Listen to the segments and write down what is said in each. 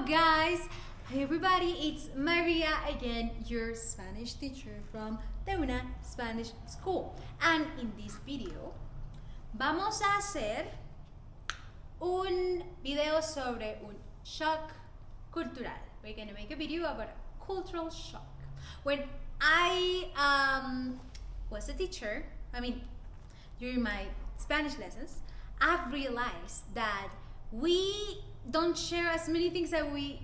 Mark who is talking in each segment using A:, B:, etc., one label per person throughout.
A: guys! Hi everybody, it's Maria again, your Spanish teacher from de una Spanish school. And in this video, vamos a hacer un video sobre un shock cultural. We're gonna make a video about a cultural shock. When I was a teacher, during my Spanish lessons, I've realized that we don't share as many things that we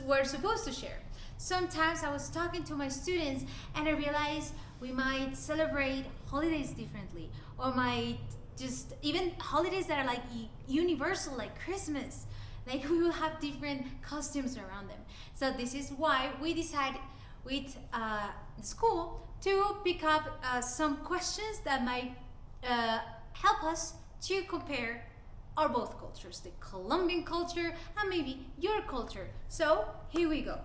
A: were supposed to share. Sometimes I was talking to my students and I realized we might celebrate holidays differently, or might just even holidays that are like universal, like Christmas. Like we will have different costumes around them. So this is why we decided with the school to pick up some questions that might help us to compare our both cultures, the Colombian culture and maybe your culture. So here we go.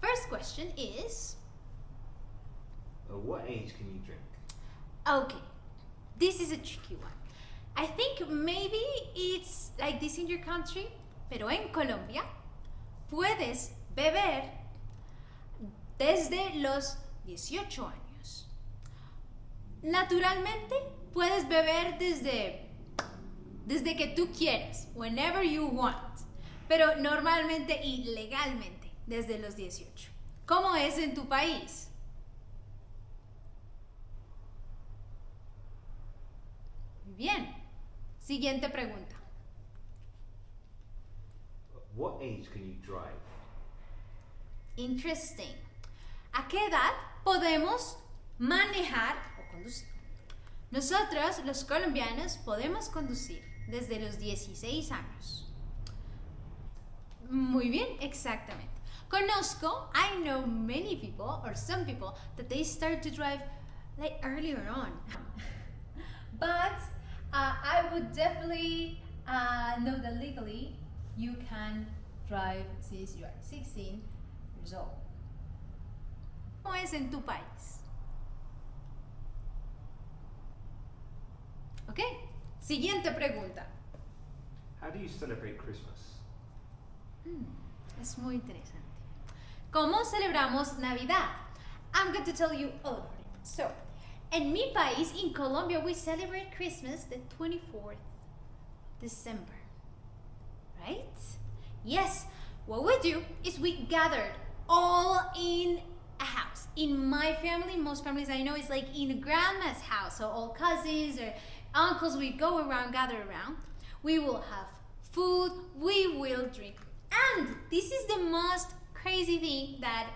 A: First question is,
B: what age can you drink?
A: okay, this is a tricky one. I think maybe it's like this in your country, pero en Colombia puedes beber desde los 18 años. Naturalmente puedes beber desde que tú quieras, whenever you want, pero normalmente y legalmente desde los 18. ¿Cómo es en tu país? Muy bien. Siguiente pregunta.
B: What age can you drive?
A: Interesting. ¿A qué edad podemos manejar o conducir? Nosotros, los colombianos, podemos conducir desde los 16 años. Muy bien, exactamente. Conozco, I know many people, or some people, that they start to drive like earlier on. But I would definitely know that legally you can drive since you are 16 years old. ¿Cómo es en tu país? Ok, siguiente pregunta.
B: How do you celebrate Christmas?
A: Es muy interesante. ¿Cómo celebramos Navidad? I'm going to tell you all about it. So, en mi país, in Colombia, we celebrate Christmas the 24th December. Right? Yes, what we do is we gathered all in a house. In my family, most families I know, it's like in grandma's house. So all cousins or uncles, we go around, gather around. We will have food, we will drink. And this is the most crazy thing that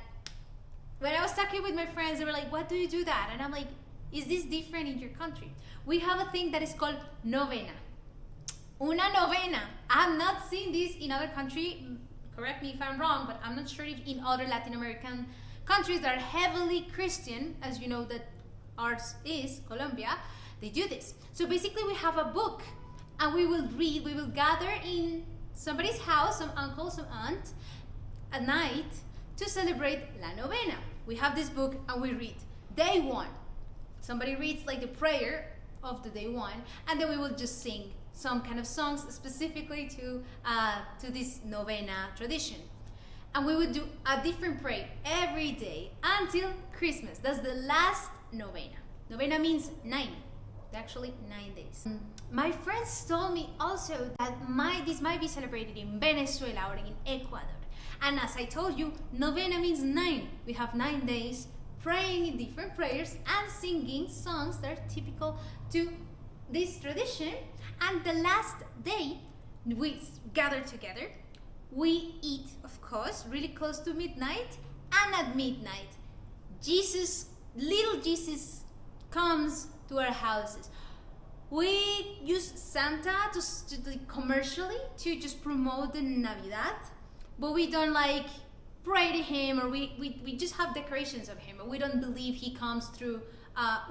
A: when I was talking with my friends, they were like, what do you do that? And I'm like, is this different in your country? We have a thing that is called novena. Una novena. I have not seen this in other countries. Correct me if I'm wrong, but I'm not sure if in other Latin American countries that are heavily Christian, as you know that ours is, Colombia, they do this. So basically we have a book and we will read, we will gather in somebody's house, some uncle, some aunt, at night to celebrate La Novena. We have this book and we read day one. Somebody reads like the prayer of the day one, and then we will just sing some kind of songs specifically to this novena tradition. And we would do a different prayer every day until Christmas. That's the last novena. Novena means 9. Actually 9 days. My friends told me also that this might be celebrated in Venezuela or in Ecuador. And as I told you, novena means 9. We have 9 days praying in different prayers and singing songs that are typical to this tradition. And the last day, we gather together. We eat, of course, really close to midnight. And at midnight, little Jesus comes to our houses. We use Santa to commercially to just promote the Navidad, but we don't like pray to him, or we just have decorations of him, but we don't believe he comes through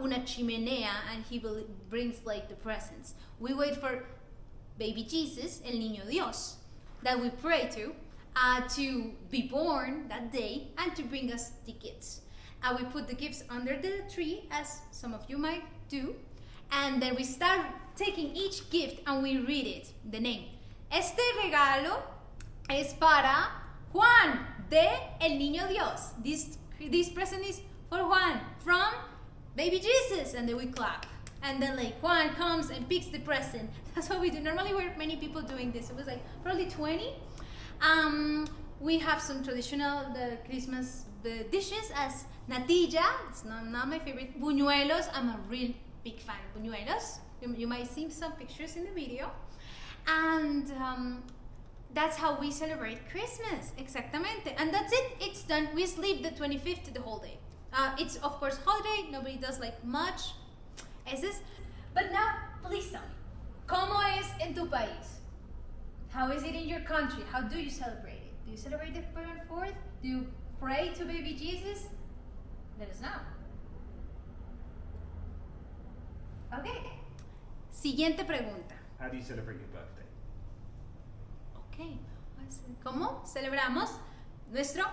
A: una chimenea and he brings like the presents. We wait for baby Jesus, el niño Dios, that we pray to be born that day and to bring us the gifts. And we put the gifts under the tree, as some of you might do, and then we start taking each gift and we read it, the name. Este regalo es para Juan, de El Niño Dios. This present is for Juan, from baby Jesus, and then we clap. And then like Juan comes and picks the present. That's what we do. Normally we're many people doing this. It was like probably 20. We have some traditional Christmas dishes as natilla. It's not my favorite. Buñuelos. I'm a real big fan of buñuelos. You might see some pictures in the video. And that's how we celebrate Christmas. Exactamente. And that's it. It's done. We sleep the 25th the whole day. It's of course holiday. Nobody does like much. But now, please tell me, ¿cómo es en tu país? How is it in your country? How do you celebrate it? Do you celebrate the 4th? Do you pray to baby Jesus? Let us know. Okay. Siguiente pregunta.
B: How do you celebrate your birthday?
A: Okay. ¿Cómo celebramos nuestro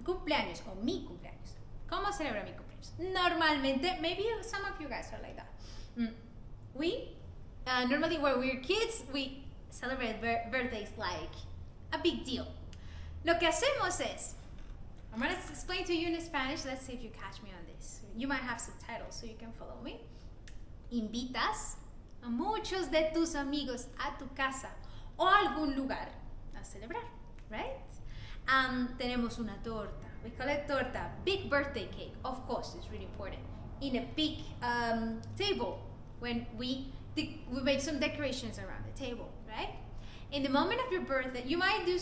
A: cumpleaños o mi cumpleaños? ¿Cómo celebra mi cumpleaños? Normalmente, maybe some of you guys are like that. We, normally when we're kids, we celebrate birthdays like a big deal. Lo que hacemos es, I'm going to explain to you in Spanish, let's see if you catch me on this. You might have subtitles so you can follow me. Invitas a muchos de tus amigos a tu casa o a algún lugar a celebrar, right? Tenemos una torta. We call it torta. Big birthday cake, of course, it's really important. In a big table, when we make some decorations around the table, right? In the moment of your birthday, you might do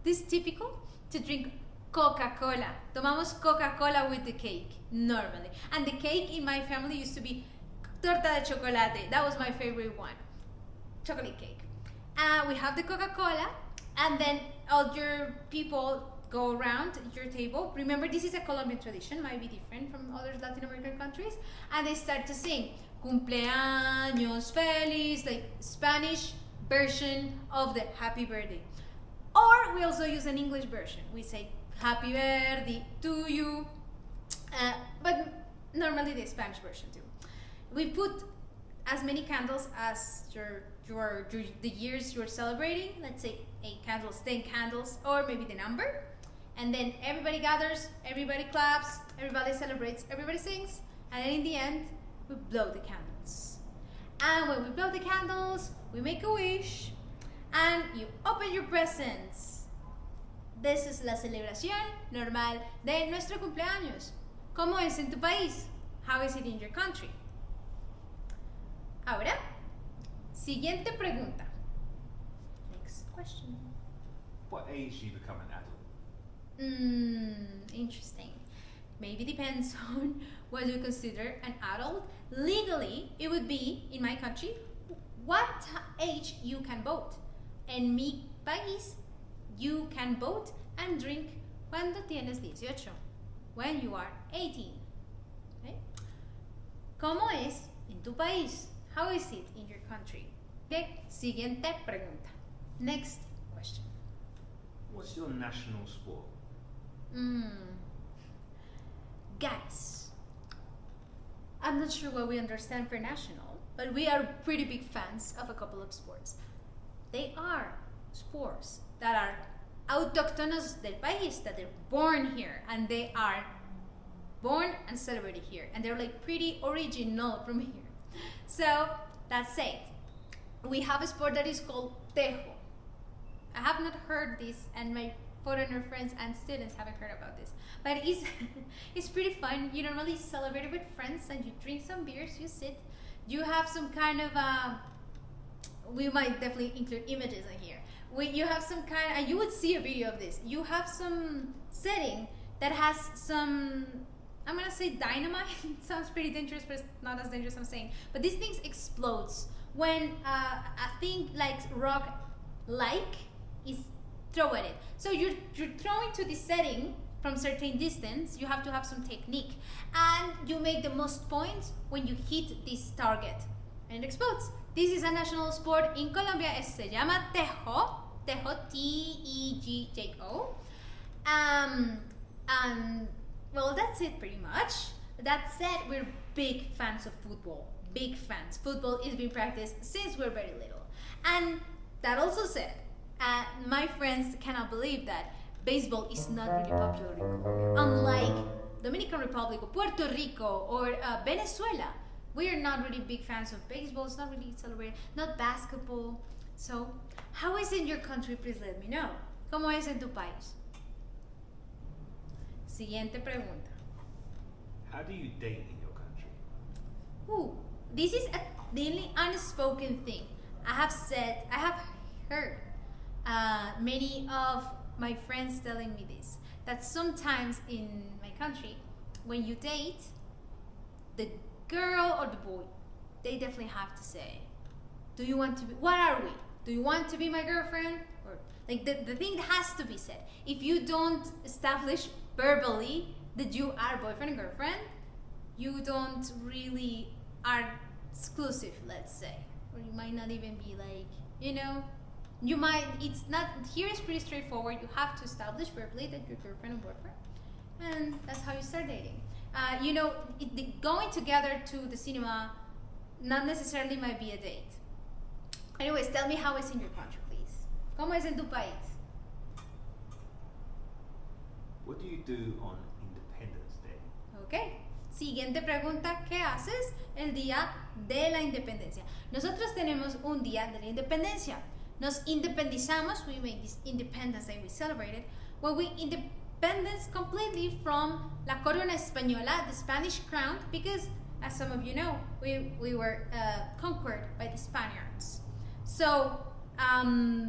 A: this is typical, to drink Coca-Cola. Tomamos Coca-Cola with the cake, normally. And the cake in my family used to be torta de chocolate. That was my favorite one. Chocolate cake. We have the Coca-Cola, and then all your people go around your table. Remember, this is a Colombian tradition, might be different from other Latin American countries. And they start to sing cumpleaños feliz, like Spanish version of the happy birthday. Or we also use an English version. We say happy birthday to you, but normally the Spanish version too. We put as many candles as the years you're celebrating. Let's say 8 candles, 10 candles, or maybe the number. And then everybody gathers, everybody claps, everybody celebrates, everybody sings, and then in the end, we blow the candles. And when we blow the candles, we make a wish, and you open your presents. This is la celebración normal de nuestro cumpleaños. ¿Cómo es en tu país? How is it in your country? Ahora, siguiente pregunta. Next question.
B: What age do you become an adult?
A: Interesting. Maybe depends on what you consider an adult. Legally, it would be, in my country, what age you can vote. En mi país, you can vote and drink cuando tienes 18, when you are 18. Okay? ¿Cómo es en tu país? How is it in your country? Okay, siguiente pregunta. Next question.
B: What's your national sport?
A: Guys, I'm not sure what we understand for national, but we are pretty big fans of a couple of sports. They are sports that are autóctonos del país, that they're born here, and they are born and celebrated here, and they're like pretty original from here. So that's it. We have a sport that is called tejo. I have not heard this, and my foreigner friends and students haven't heard about this, but it's pretty fun. You normally celebrate it with friends, and you drink some beers, you sit, you have some kind of we might definitely include images in here. You have some kind, and you would see a video of this. You have some setting that has some, I'm gonna say dynamite. It sounds pretty dangerous, but it's not as dangerous as I'm saying. But these things explodes when a thing like rock-like is thrown at it. So you're throwing to this setting from certain distance. You have to have some technique, and you make the most points when you hit this target, and it explodes. This is a national sport in Colombia. Se llama tejo, T-E-G-J-O. And well, that's it pretty much. That said, we're big fans of football. Big fans. Football is being practiced since we're very little. And that also said, My friends cannot believe that baseball is not really popular in Colombia. Unlike Dominican Republic or Puerto Rico or Venezuela, we are not really big fans of baseball. It's not really celebrated. Not basketball. So, how is it in your country? Please let me know. ¿Cómo es en tu país? Siguiente pregunta.
B: How do you date in your country?
A: Ooh, this is a really unspoken thing. I have heard many of my friends telling me this, that sometimes in my country, when you date, the girl or the boy, they definitely have to say, do you want to be, what are we? Do you want to be my girlfriend? Or like the thing has to be said. If you don't establish verbally that you are boyfriend and girlfriend, you don't really are exclusive, let's say. Or you might not even be like, you might, it's not, here is pretty straightforward. You have to establish verbally that you're girlfriend and boyfriend. And that's how you start dating. Going together to the cinema not necessarily might be a date. Anyways, tell me how it's in your country, please. ¿Cómo es en tu país?
B: What do you do on Independence Day?
A: Ok. Siguiente pregunta, ¿qué haces el día de la independencia? Nosotros tenemos un día de la independencia. Nos independizamos, we made this Independence Day, we celebrated, when we independence completely from la corona española, the Spanish crown, because as some of you know, we were conquered by the Spaniards. So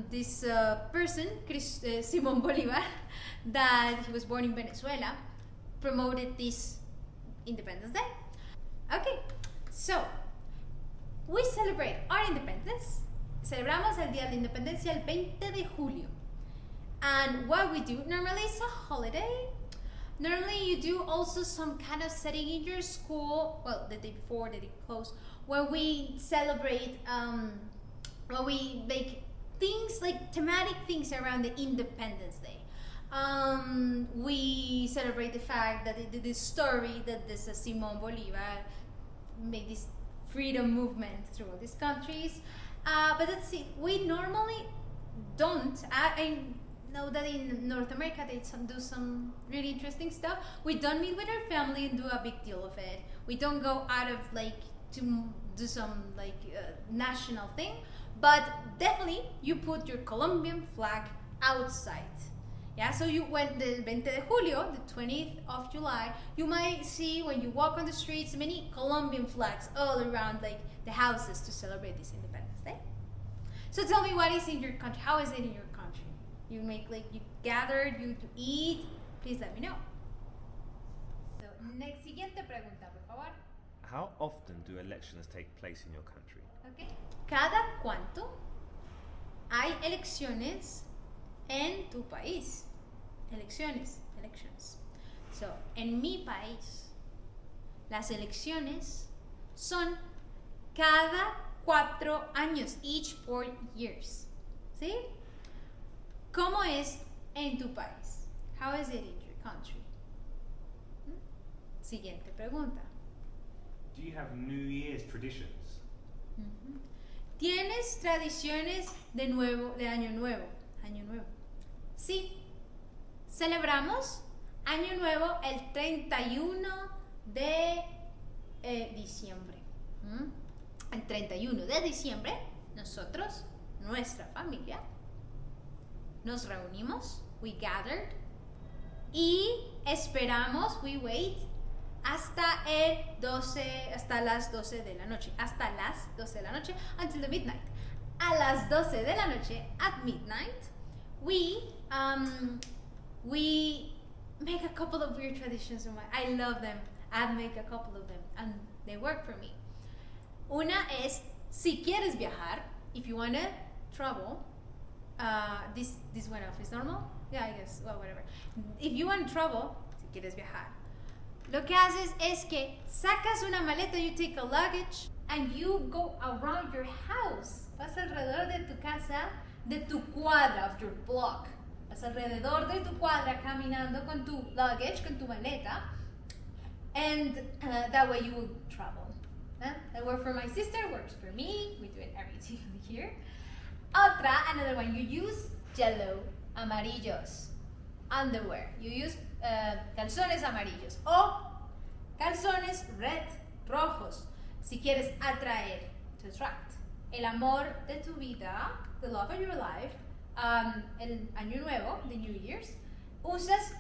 A: this person, Simón Bolívar, that he was born in Venezuela, promoted this Independence Day. Okay, so we celebrate our independence. Celebramos el Día de la Independencia el 20 de julio. And what we do, normally it's a holiday. Normally you do also some kind of setting in your school, well, the day before, the day close, where we celebrate, where we make things like thematic things around the Independence Day. We celebrate the fact that the story that this Simón Bolívar made this freedom movement through all these countries. But let's see, we normally don't. I know that in North America they do some really interesting stuff. We don't meet with our family and do a big deal of it. We don't go out of to do some national thing. But definitely you put your Colombian flag outside. Yeah, so when the 20 de julio, the 20th of July, you might see when you walk on the streets many Colombian flags all around the houses to celebrate this Independence Day. So tell me, what is in your country? How is it in your country? You make you gather, you eat. Please let me know. So next, siguiente pregunta, por favor.
B: How often do elections take place in your country?
A: Okay. ¿Cada cuánto hay elecciones en tu país? Elections. So, en mi país, las elecciones son cada 4 años, each 4 years. ¿Sí? ¿Cómo es en tu país? How is it in your country? Siguiente pregunta.
B: Do you have New Year's traditions?
A: ¿Tienes tradiciones de Año Nuevo? Año Nuevo. Sí. Celebramos Año Nuevo el 31 de diciembre. El 31 de diciembre, nosotros, nuestra familia, nos reunimos, we gathered, y esperamos, we wait, hasta las 12 de la noche, until the midnight. A las 12 de la noche, at midnight, we make a couple of weird traditions. I love them. I make a couple of them, and they work for me. Una es, si quieres viajar, if you want to travel, this went off, is normal? Yeah, I guess, well, whatever. If you want to travel, si quieres viajar, lo que haces es que sacas una maleta, you take a luggage, and you go around your house. Vas alrededor de tu casa, de tu cuadra, of your block. Vas alrededor de tu cuadra caminando con tu luggage, con tu maleta, and that way you will travel. That works for my sister, works for me. We do it every single year. Another one, you use yellow, amarillos. Underwear. You use calzones amarillos o calzones red, rojos. Si quieres atraer, to attract. El amor de tu vida, the love of your life, el año nuevo, the New Year's, usas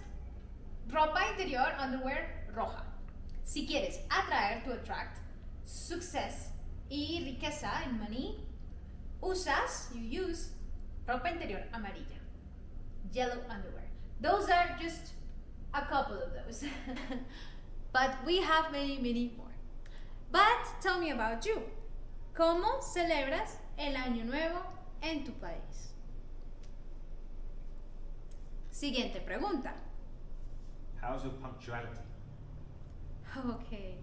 A: ropa interior, underwear roja. Si quieres atraer, to attract, success y riqueza and money, you use ropa interior amarilla, yellow underwear. Those are just a couple of those. But we have many, many more. But tell me about you. ¿Cómo celebras el año nuevo en tu país? Siguiente pregunta.
B: How's your punctuality?
A: Okay.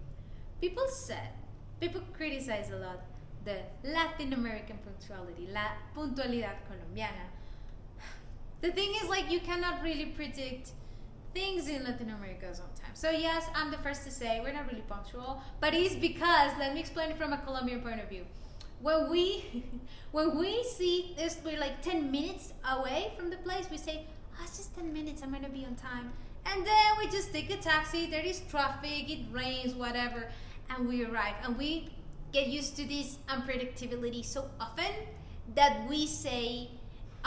A: People criticize a lot the Latin American punctuality, la puntualidad colombiana. The thing is, like, you cannot really predict things in Latin America sometimes. So yes, I'm the first to say we're not really punctual, but it's because, let me explain it from a Colombian point of view. When we see this, we're like 10 minutes away from the place, we say, oh, it's just 10 minutes, I'm gonna be on time. And then we just take a taxi, there is traffic, it rains, whatever, and we arrive. And we get used to this unpredictability so often that we say,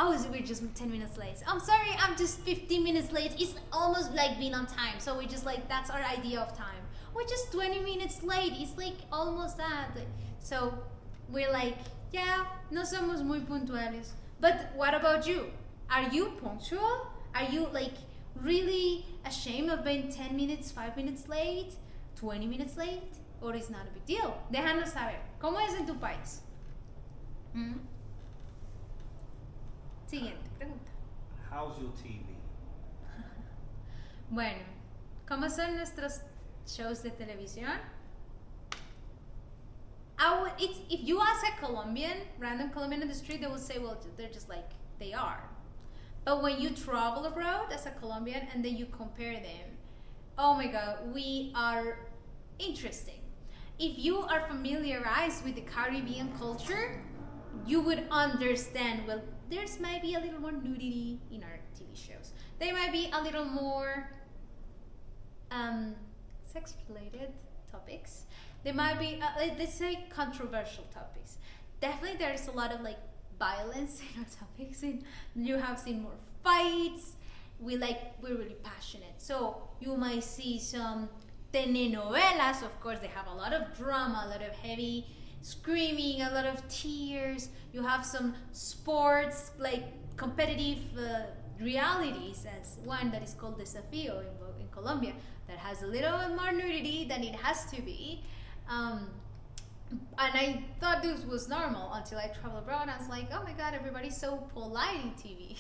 A: oh, we're just 10 minutes late. I'm sorry, I'm just 15 minutes late. It's almost like being on time. So we just like, that's our idea of time. We're just 20 minutes late. It's like almost that. So we're like, yeah, no somos muy puntuales. But what about you? Are you punctual? Are you like really ashamed of being 10 minutes, 5 minutes late, 20 minutes late? Or it's not a big deal? Déjanos saber. ¿Cómo es en tu país? Siguiente pregunta.
B: How's your TV?
A: Bueno, ¿cómo son nuestros shows de televisión? If you ask a Colombian, random Colombian in the street, they will say, well, they're just like they are. But when you travel abroad as a Colombian and then you compare them, oh my God, we are interesting. If you are familiarized with the Caribbean culture, you would understand, well, there's might be a little more nudity in our TV shows. They might be a little more sex-related topics. They might be, let's say, controversial topics. Definitely, there's a lot of like violence in our topics, and you have seen more fights. We're really passionate. So you might see some telenovelas. Of course, they have a lot of drama, a lot of heavy screaming, a lot of tears. You have some sports, like competitive realities, as one that is called Desafío in Colombia, that has a little more nudity than it has to be. And I thought this was normal until I traveled abroad. I was like, oh my God, everybody's so polite in TV.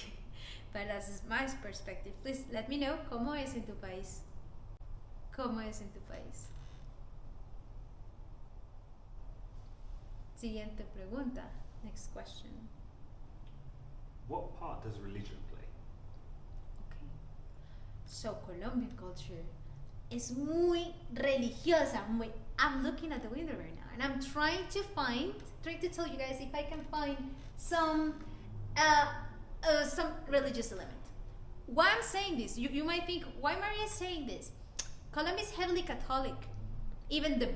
A: But that's my perspective. Please let me know, ¿cómo es en tu país? ¿Cómo es en tu país? Siguiente pregunta. Next question.
B: What part does religion play?
A: Okay. So Colombian culture is muy religiosa. I'm looking at the window right now and I'm trying to tell you guys if I can find some religious element. Why I'm saying this? You might think, why Maria is saying this? Colombia is heavily Catholic. Even the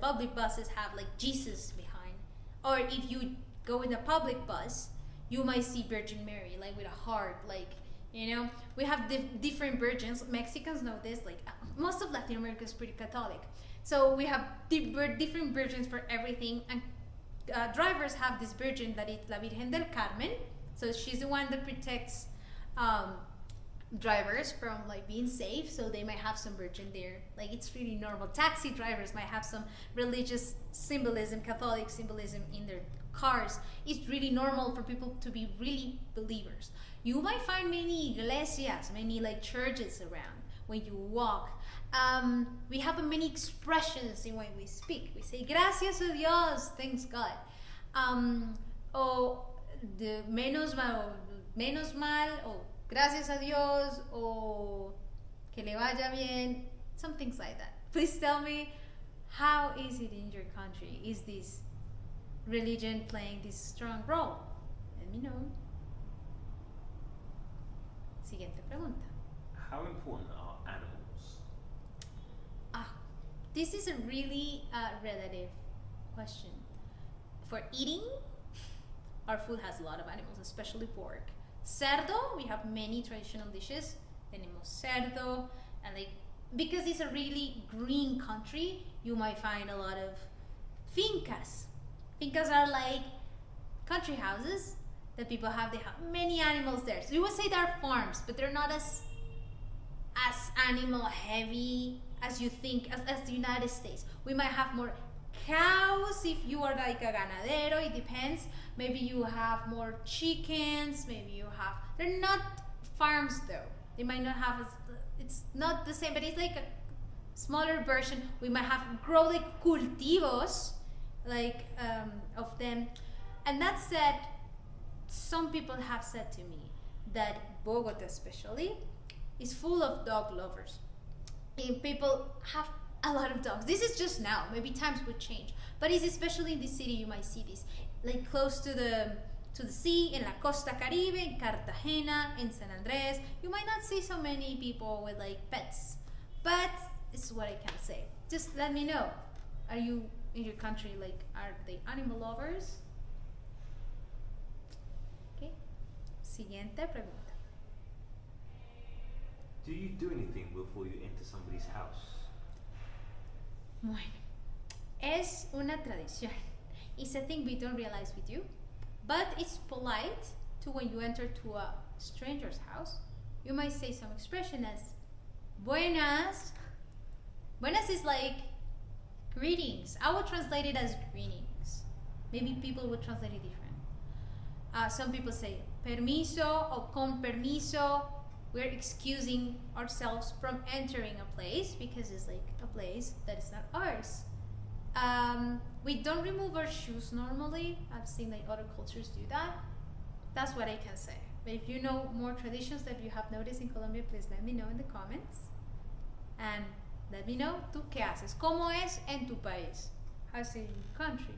A: public buses have like Jesus behind. Or if you go in a public bus, you might see Virgin Mary, like with a heart, like, you know. We have different virgins. Mexicans know this, like most of Latin America is pretty Catholic. So we have different virgins for everything. And drivers have this virgin that is La Virgen del Carmen. So she's the one that protects drivers from like being safe, so they might have some virgin there. Like it's really normal. Taxi drivers might have some religious symbolism, Catholic symbolism in their cars. It's really normal for people to be really believers. You might find many iglesias, many like churches around when you walk. We have many expressions in when we speak. We say gracias a Dios, thanks God. O the menos mal, o gracias a Dios, o que le vaya bien, some things like that. Please tell me, how is it in your country? Is this religion playing this strong role? Let me know. Siguiente pregunta.
B: How important are animals?
A: This is a really relative question. For eating, our food has a lot of animals, especially pork. Cerdo, we have many traditional dishes. Tenemos cerdo, and like because it's a really green country, you might find a lot of fincas. Fincas are like country houses that people have. They have many animals there. So you would say they're farms, but they're not as animal heavy as you think, as the United States. We might have more cows if you are like a ganadero, it depends. Maybe you have more chickens, maybe you have, they're not farms though. They might not have, it's not the same, but it's like a smaller version. We might have grow like cultivos, like of them. And that said, some people have said to me that Bogota especially is full of dog lovers. And people have a lot of dogs. This is just now. Maybe times would change, but it's especially in the city. You might see this, like close to the sea, in la Costa Caribe, in Cartagena, in San Andres. You might not see so many people with like pets, but this is what I can say. Just let me know. Are you in your country like are they animal lovers? Okay. Siguiente pregunta.
B: Do you do anything before you enter somebody's house?
A: Bueno, es una tradición. It's a thing we don't realize we do, but it's polite to when you enter to a stranger's house, you might say some expression as buenas. Buenas is like greetings. I would translate it as greetings. Maybe people would translate it different. Some people say permiso or con permiso. We're excusing ourselves from entering a place because it's like a place that is not ours. We don't remove our shoes normally. I've seen like other cultures do that. That's what I can say. But if you know more traditions that you have noticed in Colombia, please let me know in the comments. And let me know, ¿tú qué haces? ¿Cómo es en tu país? How's it in your country?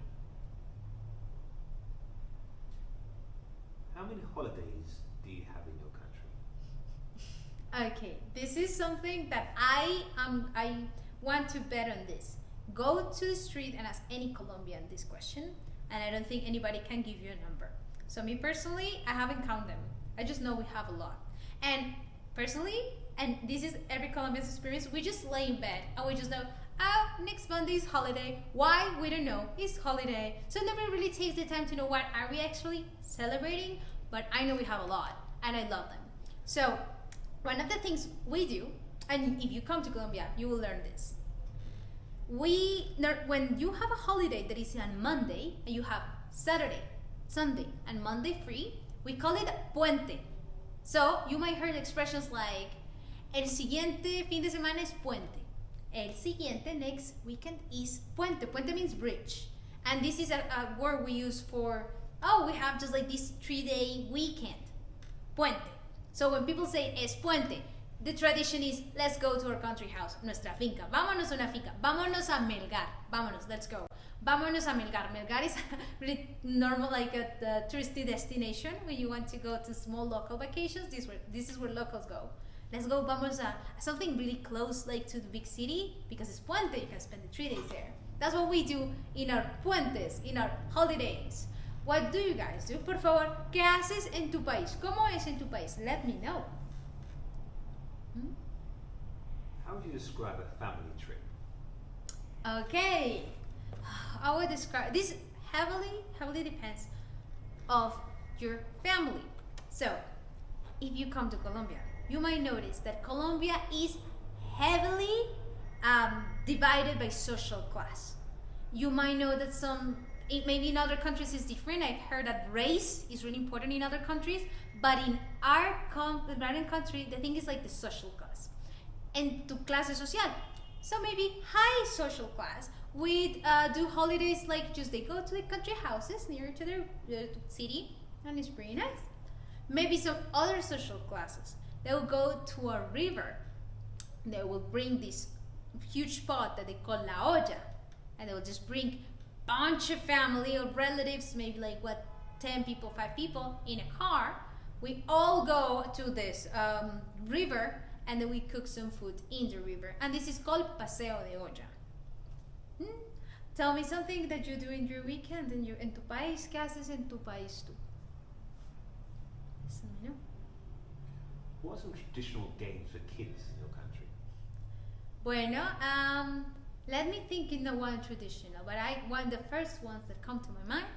B: How many holidays do you have in your country?
A: Okay, this is something that I want to bet on this. Go to the street and ask any Colombian this question, and I don't think anybody can give you a number. So me personally, I haven't counted them. I just know we have a lot. And personally, and this is every Colombian's experience, we just lay in bed and we just know, oh, next Monday is holiday. Why? We don't know. It's holiday. So nobody really takes the time to know what are we actually celebrating, but I know we have a lot and I love them. So one of the things we do, and if you come to Colombia, you will learn this. When you have a holiday that is on Monday, and you have Saturday, Sunday, and Monday free, we call it puente. So you might hear expressions like, el siguiente fin de semana es puente. El siguiente next weekend is puente. Puente means bridge. And this is a word we use for, oh, we have just like this 3-day weekend. Puente. So when people say es puente, the tradition is let's go to our country house, nuestra finca. Vámonos a una finca. Vámonos a Melgar. Vámonos, let's go. Vámonos a Melgar. Melgar is really normal, like a touristy destination when you want to go to small local vacations. This is where locals go. Let's go, vamos a something really close, like to the big city, because it's puente. You can spend the 3 days there. That's what we do in our puentes, in our holidays. What do you guys do? Por favor, ¿qué haces en tu país? ¿Cómo es en tu país? Let me know.
B: How would you describe a family trip?
A: Okay, I would describe this heavily depends of your family. So, if you come to Colombia, you might notice that Colombia is heavily divided by social class. You might know that maybe in other countries it's different. I've heard that race is really important in other countries, but in our country, the thing is like the social class. And tu clase social. So maybe high social class would do holidays like just they go to the country houses near to their city, and it's pretty nice. Maybe some other social classes, they will go to a river. They will bring this huge pot that they call la olla, and they will just bring bunch of family or relatives, maybe like 10 people, 5 people in a car We all go to this river and then we cook some food in the river. And this is called paseo de olla. Tell me something that you do in your weekend en tu país. ¿Qué haces en tu país tú?
B: What are some traditional games for kids in your country?
A: Bueno, let me think in the one traditional, but the first ones that come to my mind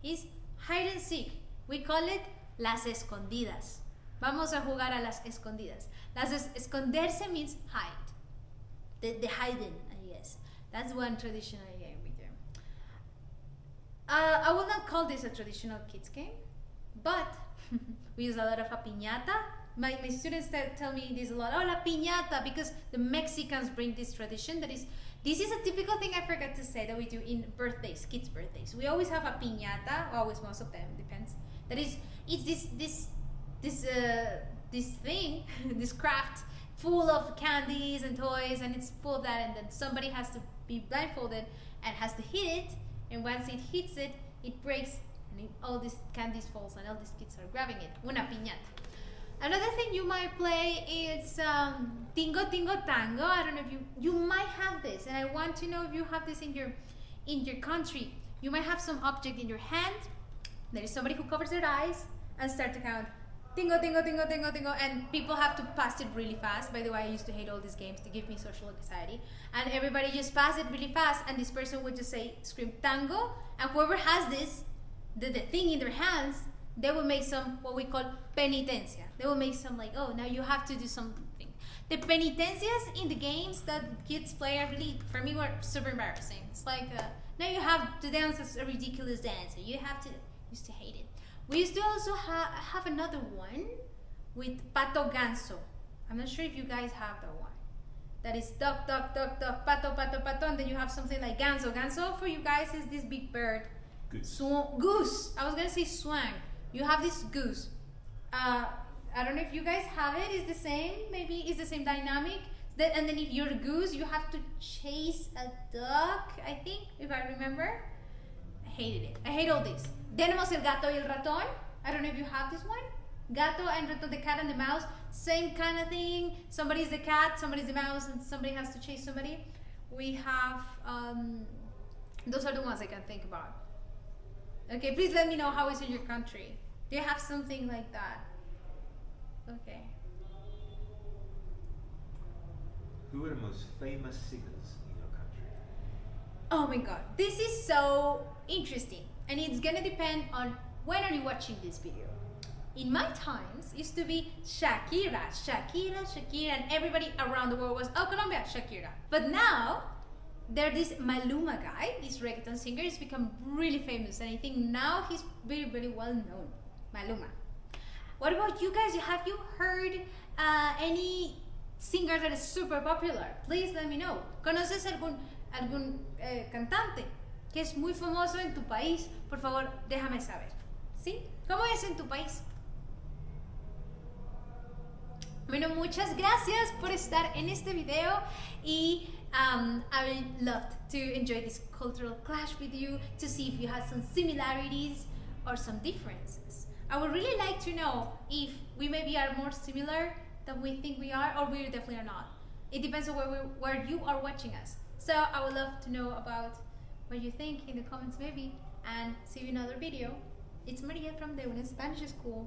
A: is hide and seek. We call it las escondidas. Vamos a jugar a las escondidas. Esconderse means hide. The hiding, I guess. That's one traditional game we do. I will not call this a traditional kids game, but we use a lot of a piñata. My students tell me this a lot. Oh, la piñata, because the Mexicans bring this tradition. This is a typical thing I forgot to say that we do in birthdays, kids' birthdays. We always have a piñata. Always, most of them depends. That is, it's this thing, this craft full of candies and toys, and it's full of that. And then somebody has to be blindfolded and has to hit it. And once it hits it, it breaks, and all these candies falls, and all these kids are grabbing it. Una piñata. Another thing you might play is Tingo Tingo Tango. I don't know if you might have this, and I want to know if you have this in your country. You might have some object in your hand. There is somebody who covers their eyes and start to count Tingo Tingo Tingo Tingo Tingo, and people have to pass it really fast. By the way, I used to hate all these games to give me social anxiety, and everybody just pass it really fast, and this person would just scream tango, and whoever has this, the thing in their hands, they will make some what we call penitencia. They will make some oh, now you have to do something. The penitencias in the games that kids play are really, for me, were super embarrassing. It's now you have to dance a ridiculous dance. You have to. Used to hate it. We used to also have another one with pato ganso. I'm not sure if you guys have that one. That is duck, duck, duck, duck, pato, pato, pato, and then you have something like ganso. Ganso for you guys is this big bird.
B: Goose.
A: Goose. I was gonna say swang. You have this goose. I don't know if you guys have it. It's the same. Maybe it's the same dynamic. And then if you're a goose, you have to chase a duck, I think, if I remember. I hated it. I hate all this. Tenemos el gato y el ratón. I don't know if you have this one. Gato and ratón, the cat and the mouse. Same kind of thing. Somebody's the cat, somebody's the mouse, and somebody has to chase somebody. We have, those are the ones I can think about. Okay, please let me know how it's in your country. Do you have something like that? Okay.
B: Who are the most famous singers in your country?
A: Oh my god, this is so interesting, and it's gonna depend on when are you watching this video. In my times, it used to be Shakira, and everybody around the world was, oh, Colombia, Shakira. But now, there's this Maluma guy, this reggaeton singer, has become really famous, and I think now he's very, very well known. Maluma. What about you guys? Have you heard any singer that is super popular? Please let me know. ¿Conoces algún cantante que es muy famoso en tu país? Por favor, déjame saber. ¿Sí? ¿Cómo es en tu país? Bueno, muchas gracias por estar en este video y I would love to enjoy this cultural clash with you, to see if you have some similarities or some differences. I would really like to know if we maybe are more similar than we think we are, or we definitely are not. It depends on where you are watching us. So I would love to know about what you think in the comments maybe, and see you in another video. It's Maria from the Una Spanish School.